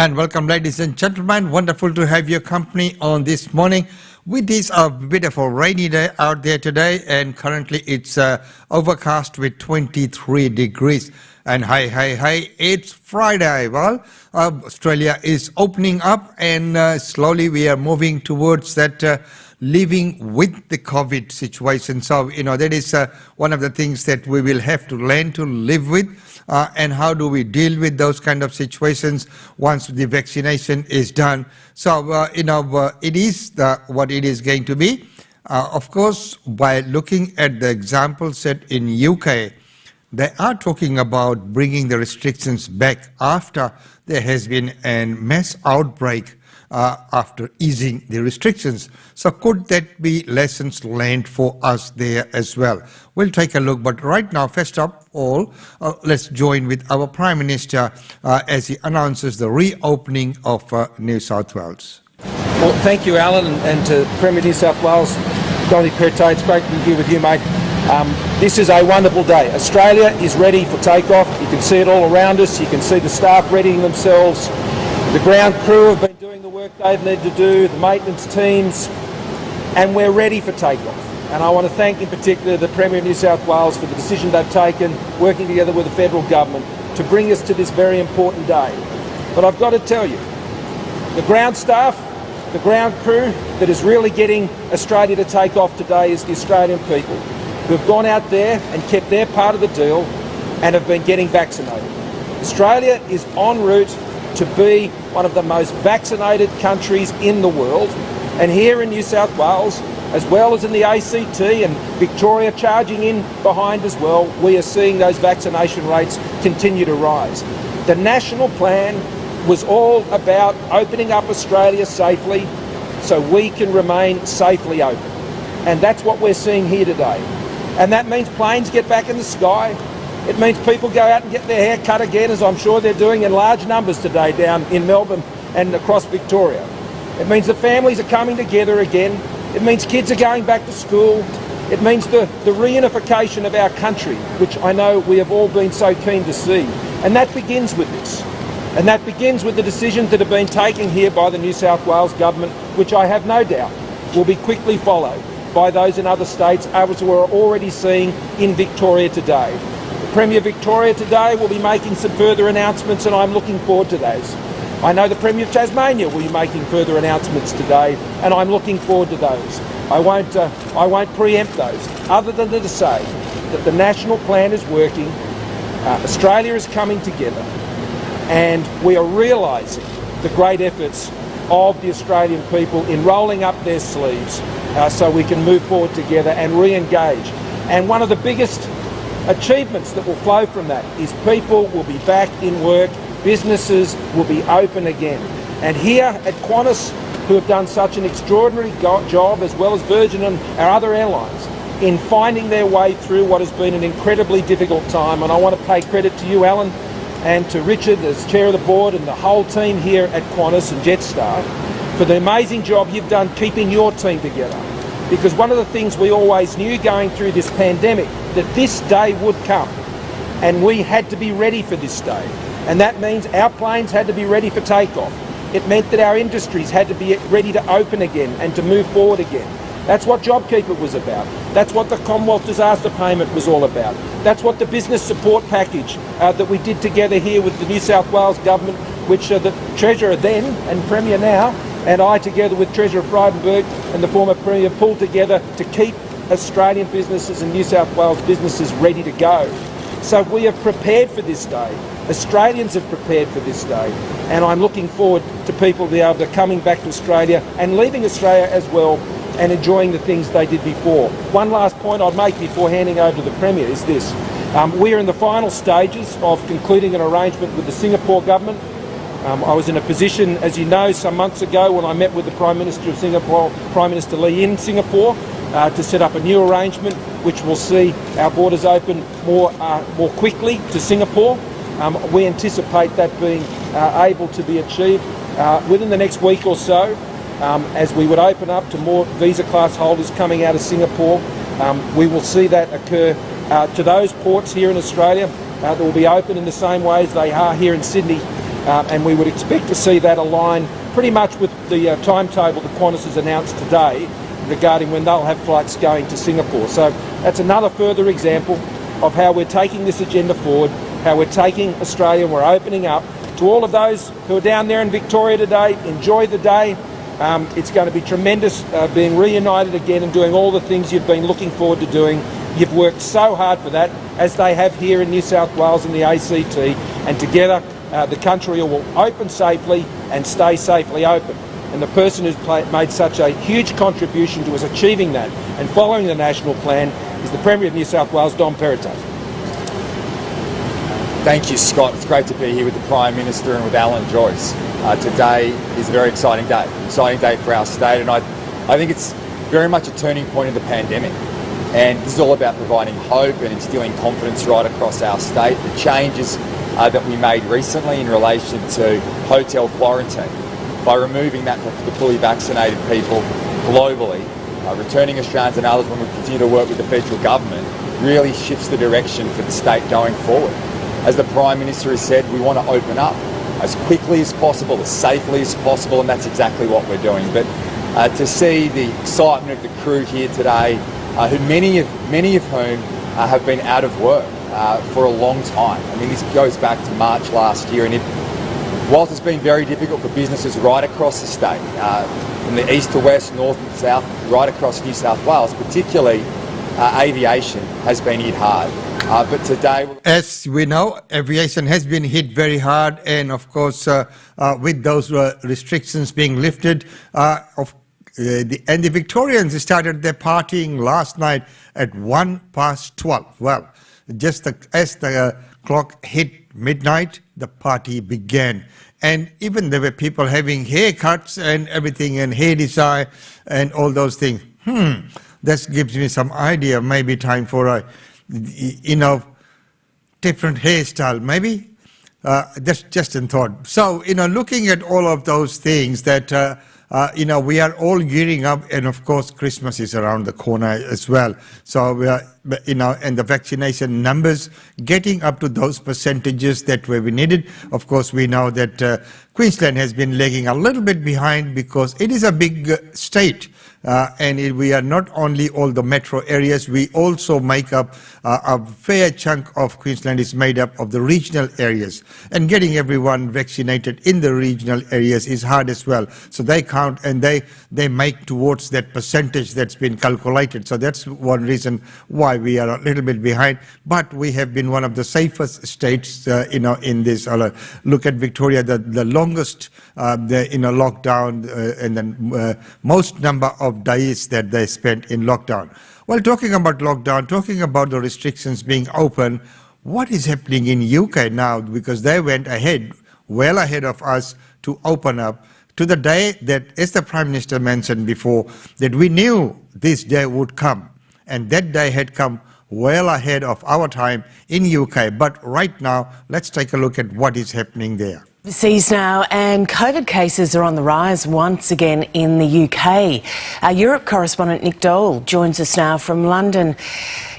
And welcome, ladies and gentlemen. Wonderful to have your company on this morning. It is a bit of a rainy day out there today, and currently it's overcast with 23 degrees. And hey, it's Friday. Well, Australia is opening up, and slowly we are moving towards that living with the COVID situation. So, that is one of the things that we will have to learn to live with. And how do we deal with those kind of situations once the vaccination is done? So, it is what it is going to be. Of course, by looking at the example set in UK, they are talking about bringing the restrictions back after there has been a mass outbreak after easing the restrictions. So could that be lessons learned for us there as well? We'll take a look, but right now, first of all, let's join with our Prime Minister as he announces the reopening of New South Wales. Well, thank you, Alan, and to Premier New South Wales, Donny Perrottet. It's great to be here with you, mate. This is a wonderful day. Australia is ready for takeoff. You can see it all around us. You can see the staff readying themselves. The ground crew have been doing the work they've needed to do, the maintenance teams, and we're ready for takeoff. And I want to thank in particular the Premier of New South Wales for the decision they've taken, working together with the federal government to bring us to this very important day. But I've got to tell you, the ground staff, the ground crew that is really getting Australia to take off today is the Australian people who have gone out there and kept their part of the deal and have been getting vaccinated. Australia is en route to be one of the most vaccinated countries in the world, and here in New South Wales, as well as in the ACT and Victoria charging in behind as well, we are seeing those vaccination rates continue to rise. The national plan was all about opening up Australia safely so we can remain safely open, and that's what we're seeing here today. And that means planes get back in the sky. It means people go out and get their hair cut again, as I'm sure they're doing in large numbers today down in Melbourne and across Victoria. It means the families are coming together again. It means kids are going back to school. It means the reunification of our country, which I know we have all been so keen to see. And that begins with this. And that begins with the decisions that have been taken here by the New South Wales government, which I have no doubt will be quickly followed by those in other states, as we're already seeing in Victoria today. Premier Victoria today will be making some further announcements, and I'm looking forward to those. I know the Premier of Tasmania will be making further announcements today, and I'm looking forward to those. I won't preempt those, other than to say that the national plan is working, Australia is coming together, and we are realising the great efforts of the Australian people in rolling up their sleeves so we can move forward together and re-engage. And one of the biggest achievements that will flow from that is people will be back in work, businesses will be open again. And here at Qantas, who have done such an extraordinary job, as well as Virgin and our other airlines, in finding their way through what has been an incredibly difficult time. And I want to pay credit to you, Alan, and to Richard as chair of the board and the whole team here at Qantas and Jetstar for the amazing job you've done keeping your team together. Because one of the things we always knew going through this pandemic, that this day would come, and we had to be ready for this day. And that means our planes had to be ready for takeoff. It meant that our industries had to be ready to open again and to move forward again. That's what JobKeeper was about. That's what the Commonwealth Disaster Payment was all about. That's what the business support package that we did together here with the New South Wales Government, which the Treasurer then and Premier now, and I together with Treasurer Frydenberg and the former Premier pulled together to keep Australian businesses and New South Wales businesses ready to go. So we have prepared for this day. Australians have prepared for this day. And I'm looking forward to people be able to coming back to Australia and leaving Australia as well and enjoying the things they did before. One last point I'd make before handing over to the Premier is this. We are in the final stages of concluding an arrangement with the Singapore government. I was in a position, as you know, some months ago when I met with the Prime Minister of Singapore, Prime Minister Lee in Singapore, to set up a new arrangement which will see our borders open more quickly to Singapore. We anticipate that being able to be achieved within the next week or so, as we would open up to more visa class holders coming out of Singapore. We will see that occur to those ports here in Australia that will be open in the same way as they are here in Sydney and we would expect to see that align pretty much with the timetable that Qantas has announced today regarding when they'll have flights going to Singapore. So that's another further example of how we're taking this agenda forward, how we're taking Australia, we're opening up to all of those who are down there in Victoria today. Enjoy the day. It's going to be tremendous being reunited again and doing all the things you've been looking forward to doing. You've worked so hard for that, as they have here in New South Wales and the ACT, and together the country will open safely and stay safely open. And the person who's made such a huge contribution to us achieving that and following the national plan is the Premier of New South Wales, Dom Perrottet. Thank you, Scott. It's great to be here with the Prime Minister and with Alan Joyce. Today is a very exciting day for our state, and I think it's very much a turning point in the pandemic. And this is all about providing hope and instilling confidence right across our state. The changes that we made recently in relation to hotel quarantine, by removing that for the fully vaccinated people globally, returning Australians and others when we continue to work with the federal government, really shifts the direction for the state going forward. As the Prime Minister has said, we want to open up as quickly as possible, as safely as possible, and that's exactly what we're doing. But to see the excitement of the crew here today, who many of whom have been out of work for a long time. I mean, this goes back to March last year, and whilst it's been very difficult for businesses right across the state, from the east to west, north and south, right across New South Wales, particularly aviation has been hit hard. But today, as we know, aviation has been hit very hard, and of course, with those restrictions being lifted, and the Victorians started their partying last night at 12:01. Well, just as the clock hit midnight, the party began. And even there were people having haircuts and everything, and hair design and all those things. That gives me some idea. Maybe time for a, different hairstyle. Maybe that's just in thought. So, looking at all of those things that, we are all gearing up, and of course, Christmas is around the corner as well. So, we are, and the vaccination numbers getting up to those percentages that were we needed. Of course, we know that Queensland has been lagging a little bit behind because it is a big state. We are not only all the metro areas, we also make up a fair chunk of Queensland is made up of the regional areas. And getting everyone vaccinated in the regional areas is hard as well. So they count and they make towards that percentage that's been calculated. So that's one reason why we are a little bit behind. But we have been one of the safest states, in this. Look at Victoria, the longest lockdown and the most number of days that they spent in lockdown. Well, talking about lockdown, talking about the restrictions being open, what is happening in UK now? Because they went ahead, well ahead of us, to open up to the day that, as the Prime Minister mentioned before, that we knew this day would come. And that day had come well ahead of our time in UK. But right now, let's take a look at what is happening there. Overseas now, and COVID cases are on the rise once again in the UK. Our Europe correspondent Nick Dole joins us now from London.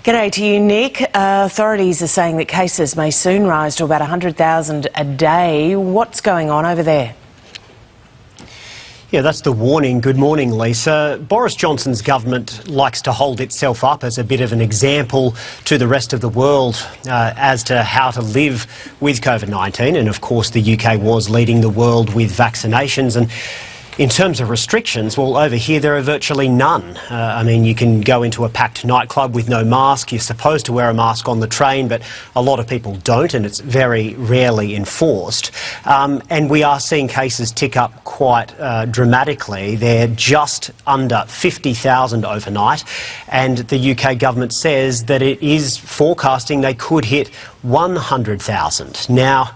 G'day to you, Nick. Authorities are saying that cases may soon rise to about 100,000 a day. What's going on over there? Yeah, that's the warning. Good morning, Lisa. Boris Johnson's government likes to hold itself up as a bit of an example to the rest of the world as to how to live with COVID-19. And of course, the UK was leading the world with vaccinations. And in terms of restrictions, well, over here there are virtually none. I mean, you can go into a packed nightclub with no mask. You're supposed to wear a mask on the train, but a lot of people don't, and it's very rarely enforced. And we are seeing cases tick up quite dramatically. They're just under 50,000 overnight, and the UK government says that it is forecasting they could hit 100,000. Now,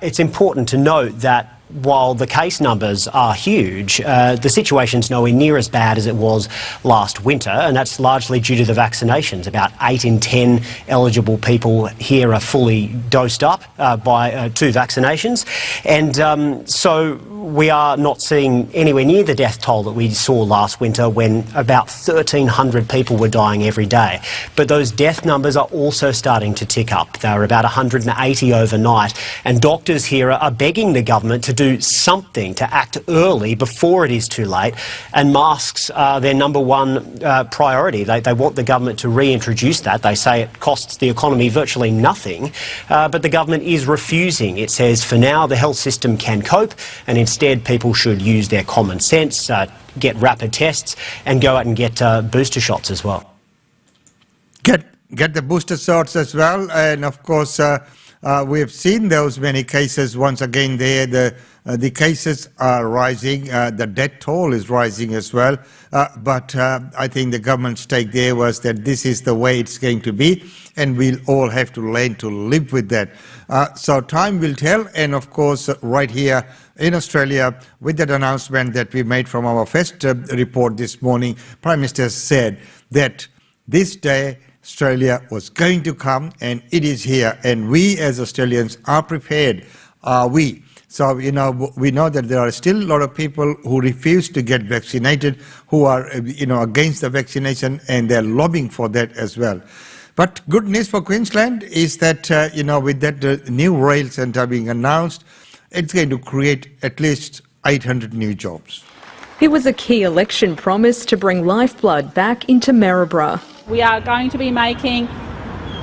it's important to note that while the case numbers are huge, the situation's nowhere near as bad as it was last winter, and that's largely due to the vaccinations. About 8 in 10 eligible people here are fully dosed up by 2 vaccinations. And so we are not seeing anywhere near the death toll that we saw last winter when about 1,300 people were dying every day. But those death numbers are also starting to tick up. They were about 180 overnight, and doctors here are begging the government to do something, to act early before it is too late, and masks are their number one priority. They want the government to reintroduce that. They say it costs the economy virtually nothing, but the government is refusing. It says for now the health system can cope, and instead people should use their common sense, get rapid tests and go out and get booster shots as well. Get the booster shots as well, and of course we've seen those many cases. Once again there, the cases are rising, the death toll is rising as well, but I think the government's take there was that this is the way it's going to be, and we'll all have to learn to live with that. So time will tell, and of course right here in Australia, with that announcement that we made from our first report this morning, Prime Minister said that this day Australia was going to come, and it is here, and we as Australians are prepared, are we? So, we know that there are still a lot of people who refuse to get vaccinated, who are, against the vaccination, and they're lobbying for that as well. But good news for Queensland is that, with that new rail centre being announced, it's going to create at least 800 new jobs. It was a key election promise to bring lifeblood back into Maryborough. We are going to be making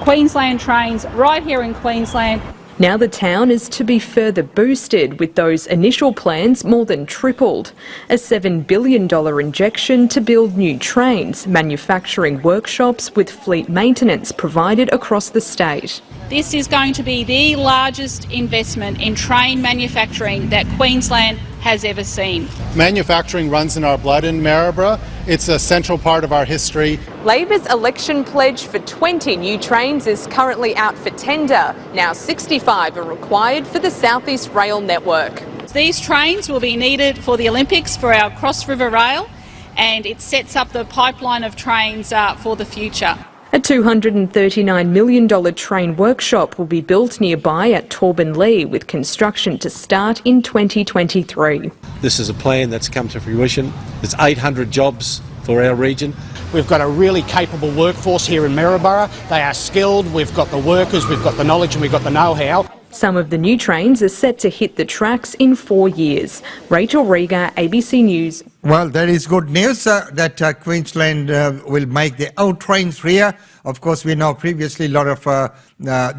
Queensland trains right here in Queensland. Now the town is to be further boosted, with those initial plans more than tripled. A $7 billion injection to build new trains, manufacturing workshops with fleet maintenance provided across the state. This is going to be the largest investment in train manufacturing that Queensland has ever seen. Manufacturing runs in our blood in Maryborough. It's a central part of our history. Labor's election pledge for 20 new trains is currently out for tender. Now 65 are required for the South East Rail network. These trains will be needed for the Olympics for our Cross River Rail, and it sets up the pipeline of trains for the future. A $239 million train workshop will be built nearby at Torbanlea, with construction to start in 2023. This is a plan that's come to fruition. There's 800 jobs for our region. We've got a really capable workforce here in Maryborough. They are skilled, we've got the workers, we've got the knowledge and we've got the know-how. Some of the new trains are set to hit the tracks in 4 years. Rachel Rieger, ABC News. Well, that is good news that Queensland will make their own trains here. Of course, we know previously a lot of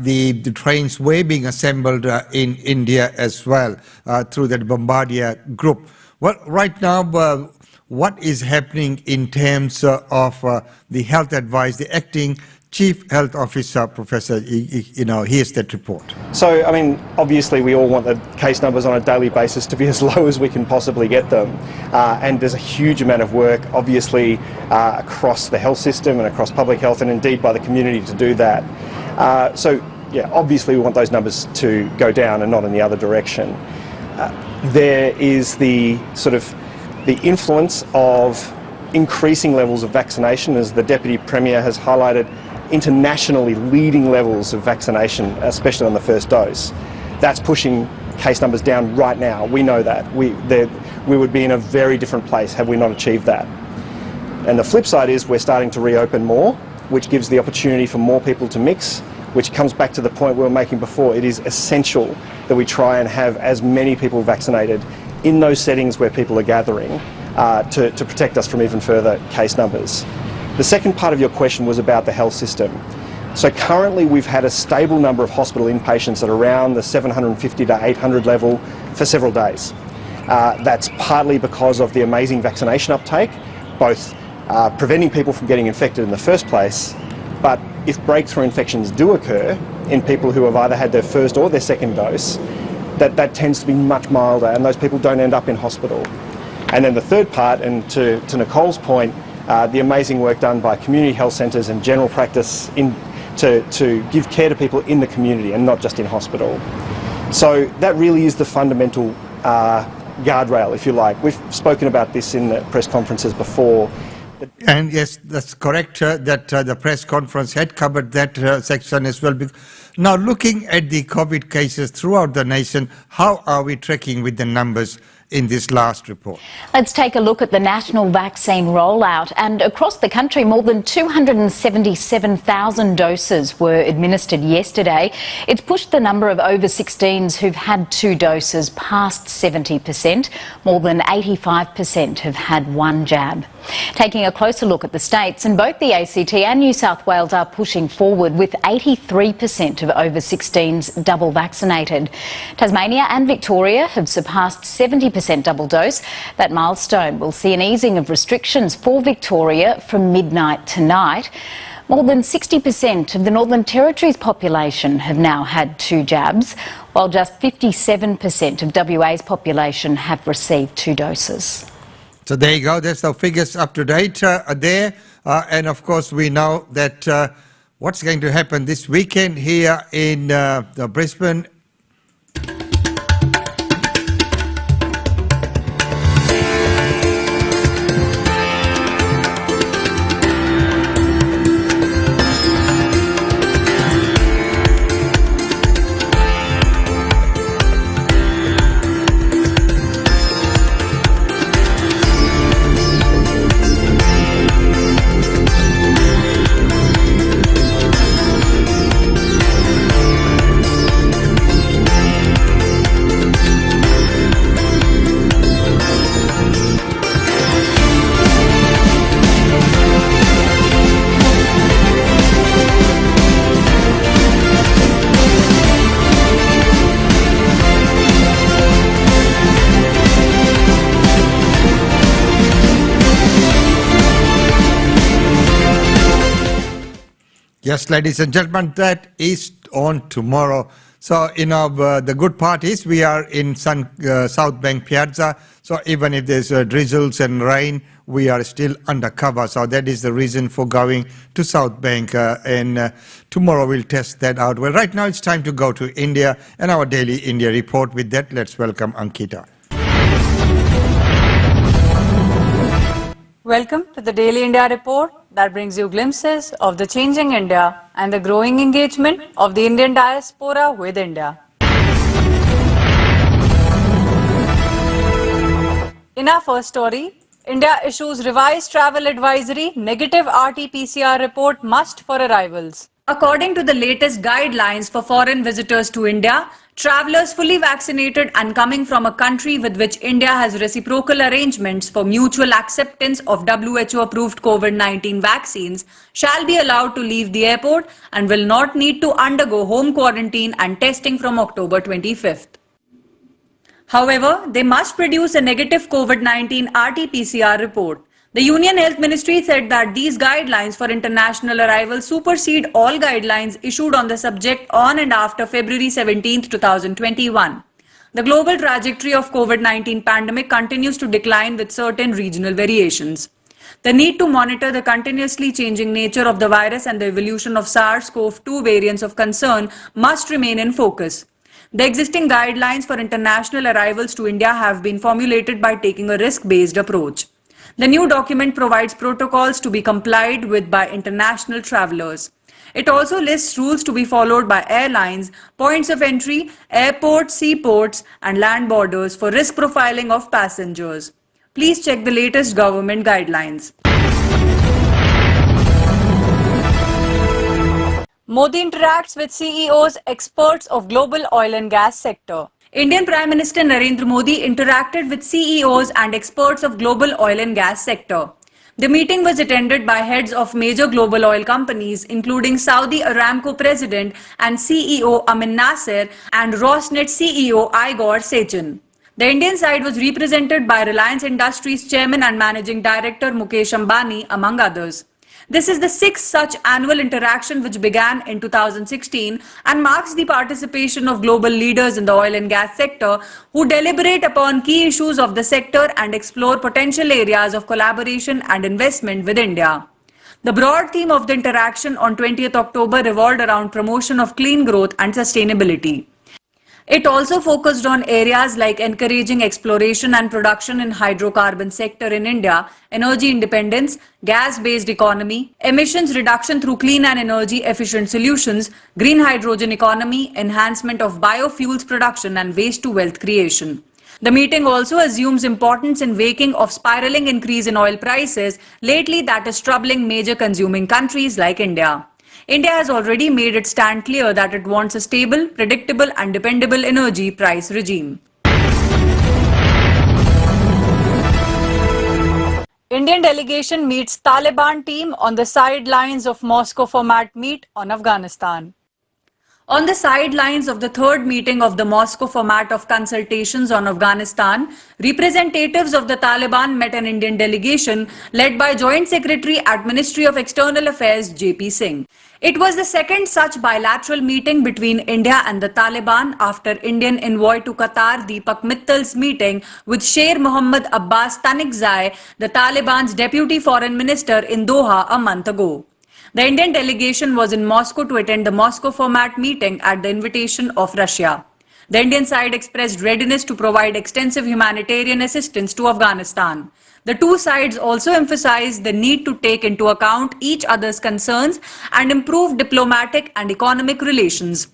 the trains were being assembled in India as well through that Bombardier group. Well, right now, what is happening in terms of the health advice, the acting Chief Health Officer, Professor, here's that report. So, I mean, obviously we all want the case numbers on a daily basis to be as low as we can possibly get them. And there's a huge amount of work, obviously, across the health system and across public health and indeed by the community to do that. So, yeah, obviously we want those numbers to go down and not in the other direction. There is the influence of increasing levels of vaccination, as the Deputy Premier has highlighted, internationally leading levels of vaccination, especially on the first dose. That's pushing case numbers down right now. We know that. We would be in a very different place had we not achieved that. And the flip side is we're starting to reopen more, which gives the opportunity for more people to mix, which comes back to the point we were making before. It is essential that we try and have as many people vaccinated in those settings where people are gathering to protect us from even further case numbers. The second part of your question was about the health system. So currently we've had a stable number of hospital inpatients at around the 750 to 800 level for several days. That's partly because of the amazing vaccination uptake, both preventing people from getting infected in the first place, but if breakthrough infections do occur in people who have either had their first or their second dose, that tends to be much milder and those people don't end up in hospital. And then the third part, and to Nicole's point, the amazing work done by community health centres and general practice to give care to people in the community and not just in hospital. So that really is the fundamental guardrail, if you like. We've spoken about this in the press conferences before. And yes, that's correct, that the press conference had covered that section as well. Now, looking at the COVID cases throughout the nation, how are we tracking with the numbers in this last report. Let's take a look at the national vaccine rollout. And across the country, more than 277,000 doses were administered yesterday. It's pushed the number of over 16s who've had 2 doses past 70%. More than 85% have had 1 jab. Taking a closer look at the states, and both the ACT and New South Wales are pushing forward with 83% of over 16s double vaccinated. Tasmania and Victoria have surpassed 70% double dose. That milestone will see an easing of restrictions for Victoria from midnight tonight. More than 60% of the Northern Territory's population have now had 2 jabs, while just 57% of WA's population have received 2 doses. So there you go, that's the figures up to date there. And of course, we know that what's going to happen this weekend here in Brisbane. Yes, ladies and gentlemen, that is on tomorrow. So, the good part is we are in South Bank Piazza. So even if there's drizzles and rain, we are still under cover. So that is the reason for going to South Bank. And tomorrow we'll test that out. Well, right now it's time to go to India and our daily India report. With that, let's welcome Ankita. Welcome to the Daily India Report that brings you glimpses of the changing India and the growing engagement of the Indian diaspora with India. In our first story, India issues revised travel advisory, negative RT-PCR report must for arrivals. According to the latest guidelines for foreign visitors to India, travellers fully vaccinated and coming from a country with which India has reciprocal arrangements for mutual acceptance of WHO-approved COVID-19 vaccines shall be allowed to leave the airport and will not need to undergo home quarantine and testing from October 25th. However, they must produce a negative COVID-19 RT-PCR report. The Union Health Ministry said that these guidelines for international arrivals supersede all guidelines issued on the subject on and after February 17, 2021. The global trajectory of COVID-19 pandemic continues to decline with certain regional variations. The need to monitor the continuously changing nature of the virus and the evolution of SARS-CoV-2 variants of concern must remain in focus. The existing guidelines for international arrivals to India have been formulated by taking a risk-based approach. The new document provides protocols to be complied with by international travellers. It also lists rules to be followed by airlines, points of entry, airports, seaports, and land borders for risk profiling of passengers. Please check the latest government guidelines. Modi interacts with CEOs, experts of global oil and gas sector. Indian Prime Minister Narendra Modi interacted with CEOs and experts of global oil and gas sector. The meeting was attended by heads of major global oil companies, including Saudi Aramco President and CEO Amin Nasser and Rosneft CEO Igor Sechin. The Indian side was represented by Reliance Industries Chairman and Managing Director Mukesh Ambani, among others. This is the 6th such annual interaction which began in 2016 and marks the participation of global leaders in the oil and gas sector who deliberate upon key issues of the sector and explore potential areas of collaboration and investment with India. The broad theme of the interaction on 20th October revolved around promotion of clean growth and sustainability. It also focused on areas like encouraging exploration and production in hydrocarbon sector in India, energy independence, gas-based economy, emissions reduction through clean and energy efficient solutions, green hydrogen economy, enhancement of biofuels production and waste to wealth creation. The meeting also assumes importance in waking of spiraling increase in oil prices lately that is troubling major consuming countries like India. India has already made it stand clear that it wants a stable, predictable and dependable energy price regime. Indian delegation meets Taliban team on the sidelines of Moscow format meet on Afghanistan. On the sidelines of the third meeting of the Moscow format of consultations on Afghanistan, representatives of the Taliban met an Indian delegation led by Joint Secretary at Ministry of External Affairs JP Singh. It was the second such bilateral meeting between India and the Taliban after Indian envoy to Qatar Deepak Mittal's meeting with Sher Mohammad Abbas Tanikzai, the Taliban's deputy foreign minister, in Doha a month ago. The Indian delegation was in Moscow to attend the Moscow format meeting at the invitation of Russia. The Indian side expressed readiness to provide extensive humanitarian assistance to Afghanistan. The two sides also emphasized the need to take into account each other's concerns and improve diplomatic and economic relations.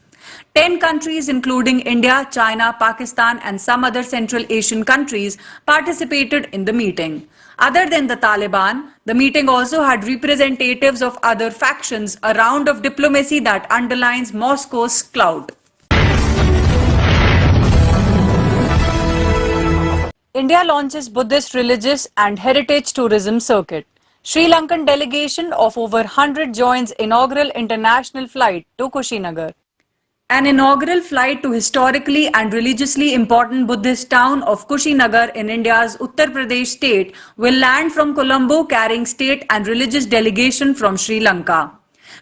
10 countries including India, China, Pakistan and some other Central Asian countries participated in the meeting. Other than the Taliban, the meeting also had representatives of other factions, a round of diplomacy that underlines Moscow's clout. India launches Buddhist religious and heritage tourism circuit. Sri Lankan delegation of over 100 joins inaugural international flight to Kushinagar. An inaugural flight to historically and religiously important Buddhist town of Kushinagar in India's Uttar Pradesh state will land from Colombo carrying state and religious delegation from Sri Lanka.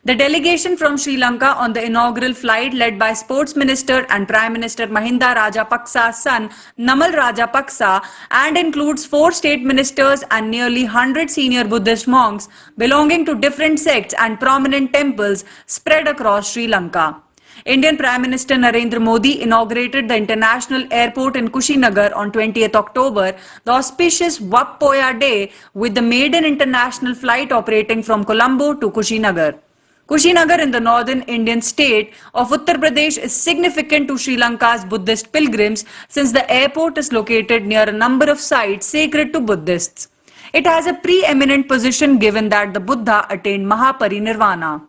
The delegation from Sri Lanka on the inaugural flight led by Sports Minister and Prime Minister Mahinda Rajapaksa's son Namal Rajapaksa and includes 4 state ministers and nearly 100 senior Buddhist monks belonging to different sects and prominent temples spread across Sri Lanka. Indian Prime Minister Narendra Modi inaugurated the international airport in Kushinagar on 20th October, the auspicious Wat Poya Day, with the maiden international flight operating from Colombo to Kushinagar. Kushinagar in the northern Indian state of Uttar Pradesh is significant to Sri Lanka's Buddhist pilgrims since the airport is located near a number of sites sacred to Buddhists. It has a preeminent position given that the Buddha attained Mahaparinirvana.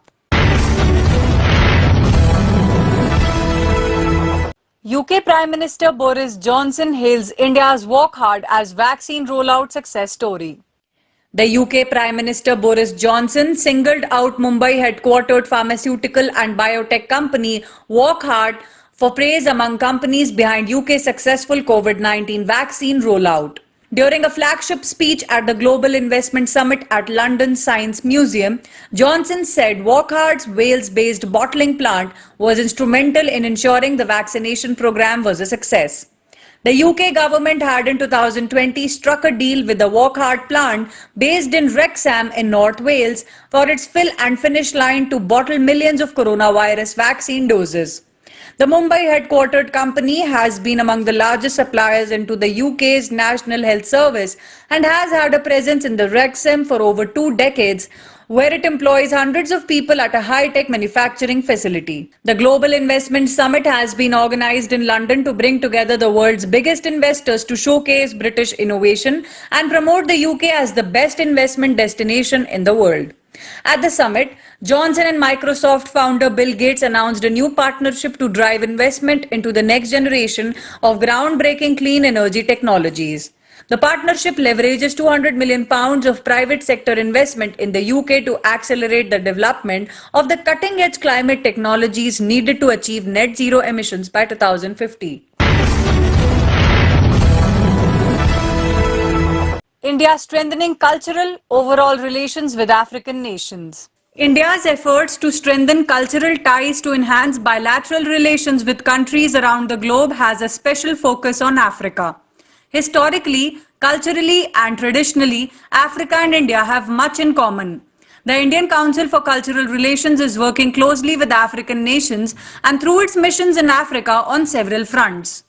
UK Prime Minister Boris Johnson hails India's Walk Hard as vaccine rollout success story. The UK Prime Minister Boris Johnson singled out Mumbai-headquartered pharmaceutical and biotech company Walk Hard for praise among companies behind UK's successful COVID-19 vaccine rollout. During a flagship speech at the Global Investment Summit at London Science Museum, Johnson said Walk Hard's Wales-based bottling plant was instrumental in ensuring the vaccination program was a success. The UK government had in 2020 struck a deal with the Walk Hard plant based in Wrexham in North Wales for its fill and finish line to bottle millions of coronavirus vaccine doses. The Mumbai-headquartered company has been among the largest suppliers into the UK's National Health Service and has had a presence in the Wrexham for over 2 decades, where it employs hundreds of people at a high-tech manufacturing facility. The Global Investment Summit has been organized in London to bring together the world's biggest investors to showcase British innovation and promote the UK as the best investment destination in the world. At the summit, Johnson and Microsoft founder Bill Gates announced a new partnership to drive investment into the next generation of groundbreaking clean energy technologies. The partnership leverages £200 million of private sector investment in the UK to accelerate the development of the cutting-edge climate technologies needed to achieve net zero emissions by 2050. India strengthening cultural overall relations with African nations. India's efforts to strengthen cultural ties to enhance bilateral relations with countries around the globe has a special focus on Africa. Historically, culturally and traditionally, Africa and India have much in common. The Indian Council for Cultural Relations is working closely with African nations and through its missions in Africa on several fronts.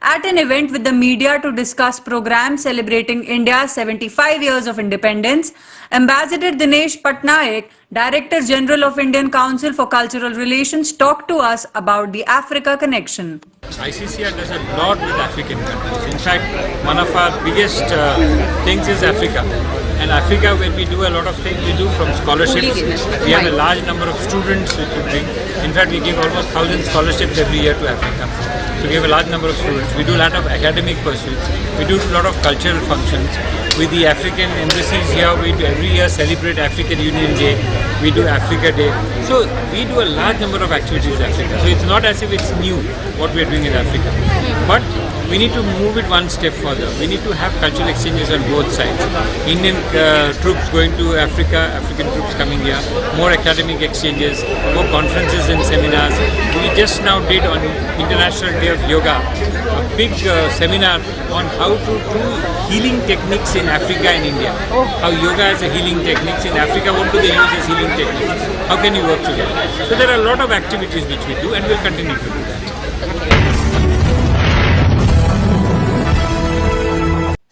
At an event with the media to discuss programs celebrating India's 75 years of independence, Ambassador Dinesh Patnaik, Director General of Indian Council for Cultural Relations, talked to us about the Africa connection. ICCR does a lot with African countries. In fact, one of our biggest things is Africa. And Africa, when we do a lot of things, we do from scholarships. We have a large number of students which we bring. In fact, we give almost 1,000 scholarships every year to Africa. So we have a large number of students. We do a lot of academic pursuits. We do a lot of cultural functions. With the African embassies here, we do every year celebrate African Union Day. We do Africa Day. So we do a large number of activities in Africa. So it's not as if it's new what we are doing in Africa. But we need to move it one step further. We need to have cultural exchanges on both sides. Indian troops going to Africa, African troops coming here, more academic exchanges, more conferences and seminars. We just now did on International Day of Yoga a big seminar on how to do healing techniques in Africa and India. How yoga is a healing techniques in Africa, what do they use as healing techniques? How can you work together? So there are a lot of activities which we do and we'll continue to do that.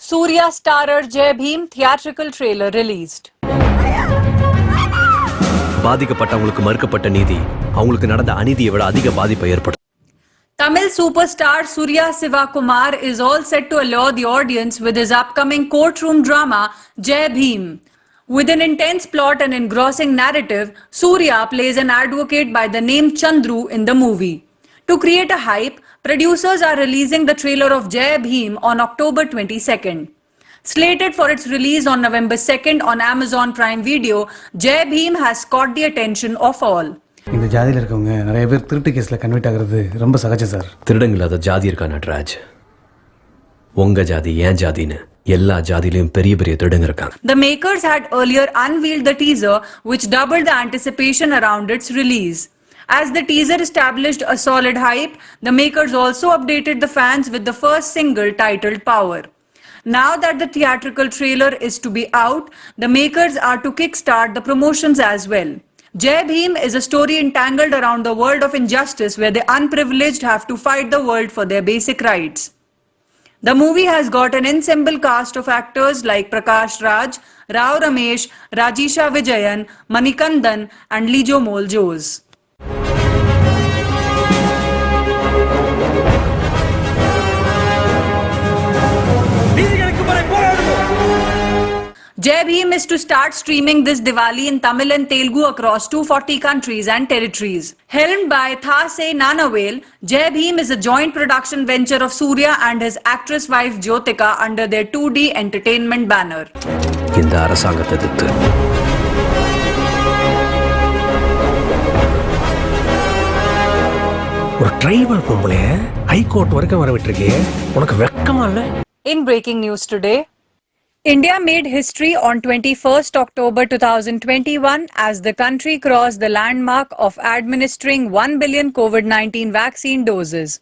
Surya starrer Jai Bhim theatrical trailer released. பாதிக்கப்பட்டவங்களுக்கு மறுக்கப்பட்ட நீதி அவங்களுக்கு நடந்த அநீதியை விட அதிக பாதிப்பை ஏற்படுத்தும். Tamil superstar Surya Sivakumar is all set to allure the audience with his upcoming courtroom drama Jai Bhim. With an intense plot and engrossing narrative, Surya plays an advocate by the name Chandru in the movie. To create a hype, producers are releasing the trailer of Jai Bhim on October 22nd. Slated for its release on November 2nd on Amazon Prime Video, Jai Bhim has caught the attention of all. இந்த ஜாதியில இருக்கவங்க நிறைய பேர் திருட்டு கேஸ்ல convict ஆகிறது ரொம்ப சகஜம் சார். திருடங்களாத ஜாதி இருக்கா நட்ராஜ்? உங்க ஜாதி ஏன் ஜாதின்னு எல்லா ஜாதியிலும் பெரிய பெரிய திருடங்க இருக்காங்க. The makers had earlier unveiled the teaser which doubled the anticipation around its release. As the teaser established a solid hype, the makers also updated the fans with the first single titled Power. Now that the theatrical trailer is to be out, the makers are to kickstart the promotions as well. Jai Bhim is a story entangled around the world of injustice where the unprivileged have to fight the world for their basic rights. The movie has got an ensemble cast of actors like Prakash Raj, Rao Ramesh, Rajisha Vijayan, Manikandan and Lijo Moljos. Jai Bhim is to start streaming this Diwali in Tamil and Telugu across 240 countries and territories. Helmed by Thase Nanavel, Jai Bhim is a joint production venture of Surya and his actress wife Jyotika under their 2D entertainment banner. இந்த அரசாங்கத்தை எதிர்த்து ஒரு tribal பொம்பளை high court வரைக்கும் வர விட்டுருக்கே, உனக்கு வெக்கமா இல்ல? In breaking news today, India made history on 21st October 2021 as the country crossed the landmark of administering 1 billion COVID-19 vaccine doses.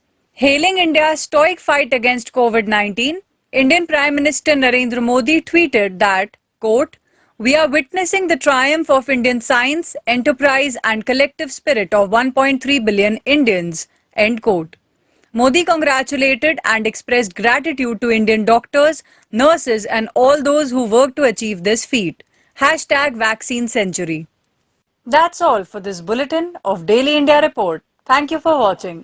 Hailing India's stoic fight against COVID-19, Indian Prime Minister Narendra Modi tweeted that, quote, "We are witnessing the triumph of Indian science, enterprise and collective spirit of 1.3 billion Indians," end quote. Modi congratulated and expressed gratitude to Indian doctors, nurses and all those who worked to achieve this feat. #Vaccine Century. That's all for this bulletin of Daily India Report. Thank you for watching.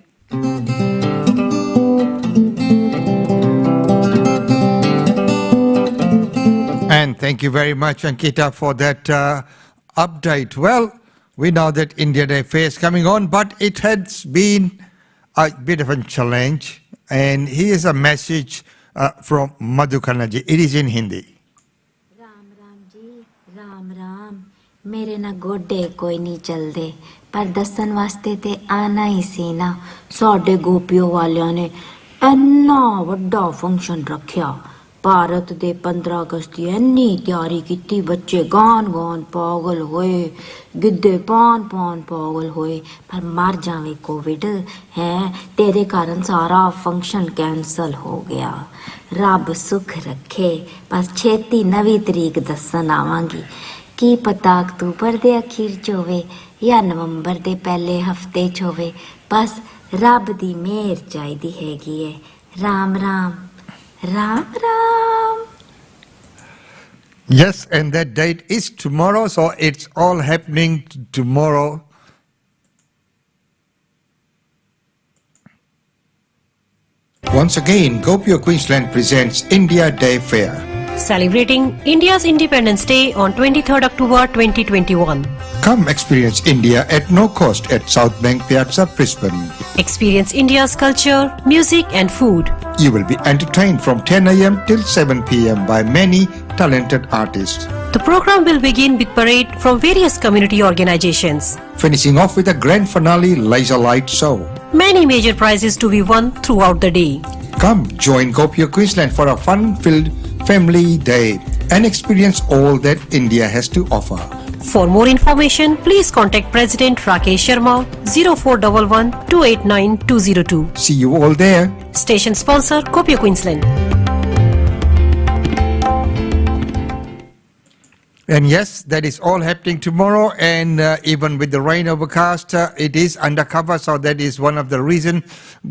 And thank you very much, Ankita, for that update. Well, we know that India Day Fair is coming on, but it has been a bit of a challenge. And here's a message from Madhu Kanaji. It is in Hindi. Ram Ram ji Ram Ram मेरे ना गोडे कोई नहीं चलदे पर दसन वास्ते ते आना ही सी ना साडे गोपियों वालियां ने इन्ना वड्डा फंक्शन रखया भारत दे 15 अगस्त दी इन्नी तैयारी कीती बच्चे गान गान पागल होए गिद्धे पान पान पागल होए पर मर जावे कोविड है तेरे कारण सारा फंक्शन कैंसल हो गया रब सुख रखे बस छेती नवी तरीक दसन आवांगी की पता अक्तूबर दे अखीर च होवे या नवंबर दे पहले हफ्ते च होवे बस रब दी मेहर चाहिदी हैगी है Ram Ram Ram Ram. Yes, and that date is tomorrow, so it's all happening tomorrow. Once again, Gopio Queensland presents India Day Fair. Celebrating India's Independence Day on 23rd October 2021. Come experience India at no cost at South Bank Piazza, Brisbane. Experience India's culture, music and food. You will be entertained from 10 a.m. till 7 p.m. by many talented artists. The program will begin with parade from various community organizations. Finishing off with a grand finale laser light show. Many major prizes to be won throughout the day. Come join Gopio Queensland for a fun-filled family day and experience all that India has to offer. For more information, please contact President Rakesh Sharma 0411 289 202. See you all there. Station sponsor Gopio Queensland. And yes, that is all happening tomorrow, and even with the rain overcast, it is undercover, so that is one of the reasons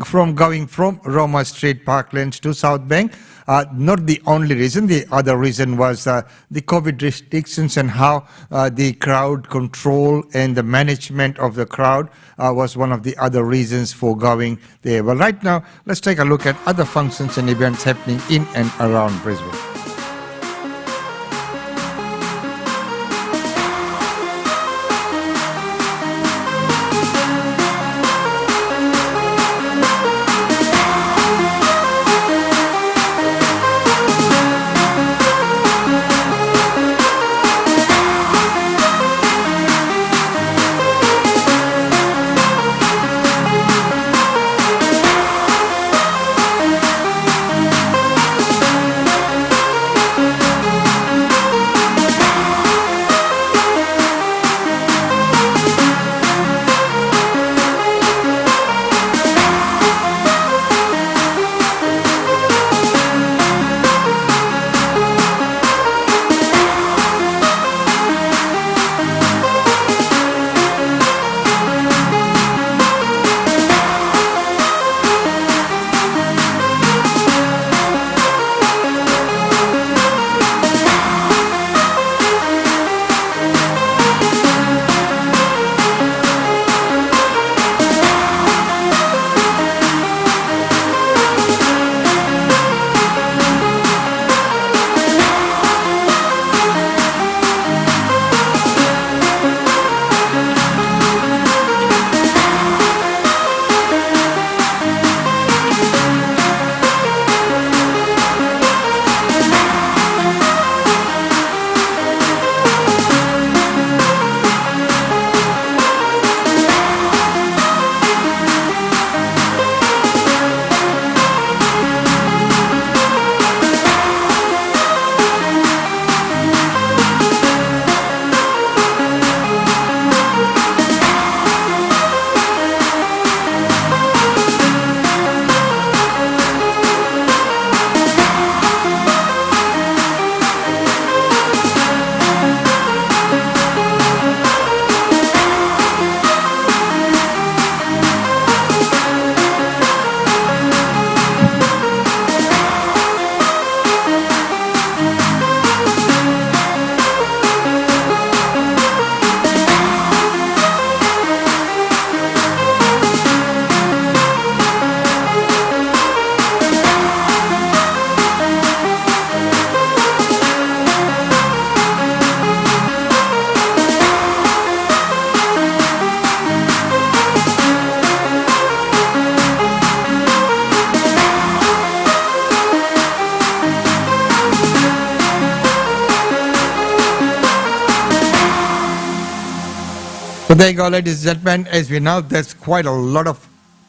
from going from Roma Street Parklands to South Bank. Not the only reason, the other reason was the COVID restrictions and how the crowd control and the management of the crowd was one of the other reasons for going there. Well, right now, let's take a look at other functions and events happening in and around Brisbane. So there you go, ladies and gentlemen. As we know, there's quite a lot of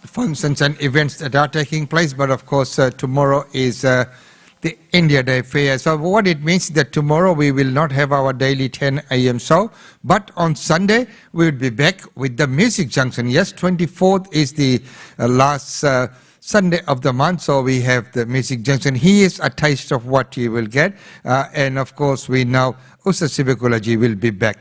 functions and events that are taking place, but of course tomorrow is the India Day Fair. So what it means that tomorrow we will not have our daily 10 a.m. show, but on Sunday we will be back with the Music Junction. Yes, 24th is the last Sunday of the month, so we have the Music Junction. Here's a taste of what you will get, and of course we know Usa Sivakulaji will be back.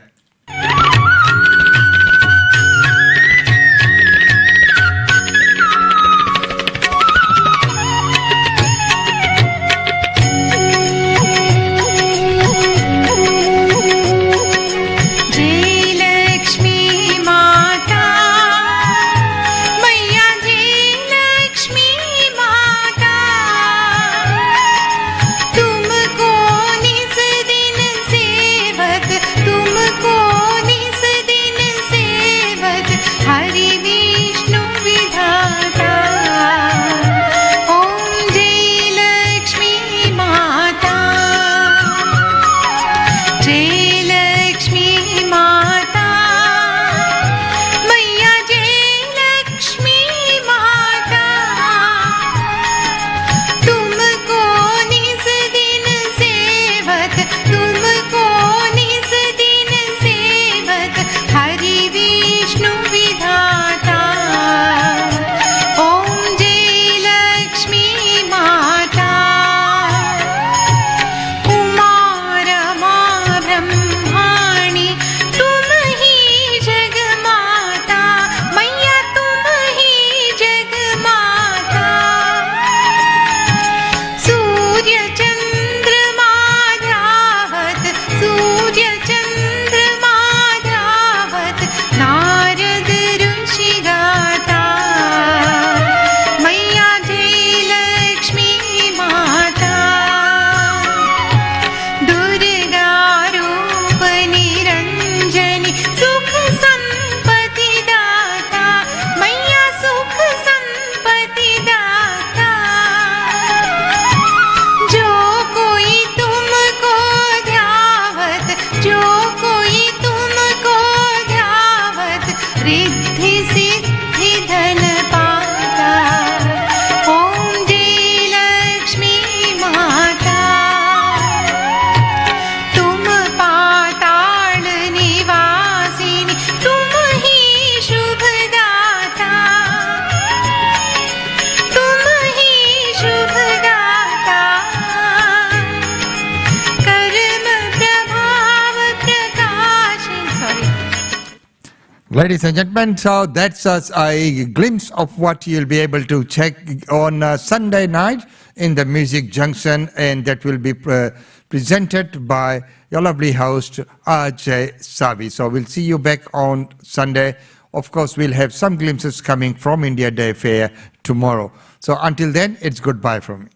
Riddhi Siddhi धन पाता ओम जय लक्ष्मी माता तुम पाताल निवासिनी तुम ही शुभदाता तुम ही शुभदाता कर्म प्रभाव प्रकाश sorry Ladies and gentlemen, so that's a glimpse of what you'll be able to check on Sunday night in the Music Junction, and that will be presented by your lovely host, RJ Savi. So we'll see you back on Sunday. Of course, we'll have some glimpses coming from India Day Fair tomorrow. So until then, it's goodbye from me.